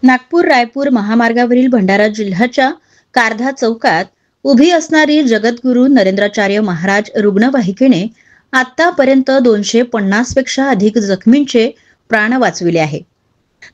नागपूर रायपूर महामार्गावरील भंडारा जिल्ह्याच्या कारधा चौकात उभी असणारी जगद्गुरू नरेंद्राचार्य महाराज रुग्णवाहिकेने आतापर्यंत 250 पेक्षा अधिक जखमींचे प्राण वाचविले आहे।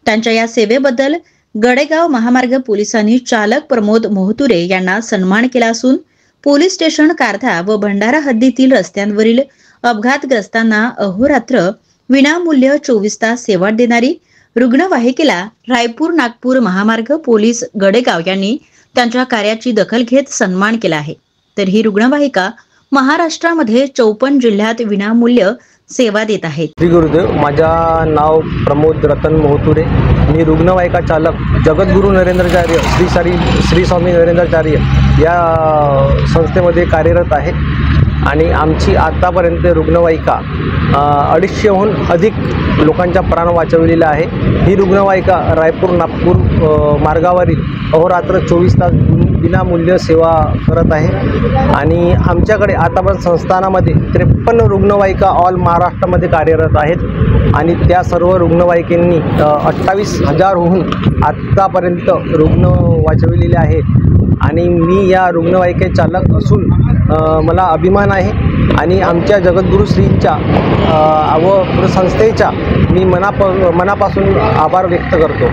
त्यांच्या या सेवेबद्दल गडेगाव महामार्ग पोलिसांनी चालक प्रमोद मोहतुरे यांना सन्मान केला असून पोलीस स्टेशन कारधा व भंडारा हद्दीतील रस्त्यांवरील अपघातग्रस्तांना अहोरात्र विनामूल्य 24 तास सेवा देणारी रुग्णवाहिकेला रायपूर नागपूर महामार्ग पोलीस गडेगाव यांनी त्यांच्या कार्याची दखल घेत सन्मान केला आहे। तर ही रुग्णवाहिका महाराष्ट्रामध्ये 54 जिल्ह्यात विनामूल्य सेवा देत आहे। श्री गुरुदेव, माझा नाव प्रमोद रतन मोहतुरे। मी रुग्णवाहिका चालक जगद्गुरू नरेंद्राचार्य श्री स्वामी नरेंद्राचार्य या संस्थेमध्ये कार्यरत आहे आणि आमची आतापर्यंत रुग्णवाहिका 250हून अधिक लोकांचा प्राण वाचवलेला आहे। ही रुग्णवाहिका रायपूर नागपूर मार्गावरील अहोरात्र 24 तास विनामूल्य सेवा करत आहे आणि आमच्याकडे आतापर्यंत संस्थानामध्ये 53 रुग्णवाहिका ऑल महाराष्ट्रामध्ये कार्यरत आहेत आणि त्या सर्व रुग्णवाहिकांनी 28,000हून आतापर्यंत रुग्ण वाचविलेले आहेत आणि मी या रुग्णवाहिके चालक असून मला अभिमान आहे आणि आमच्या जगद्गुरू श्रींच्या व संस्थेचा मी मनापासून आभार व्यक्त करतो।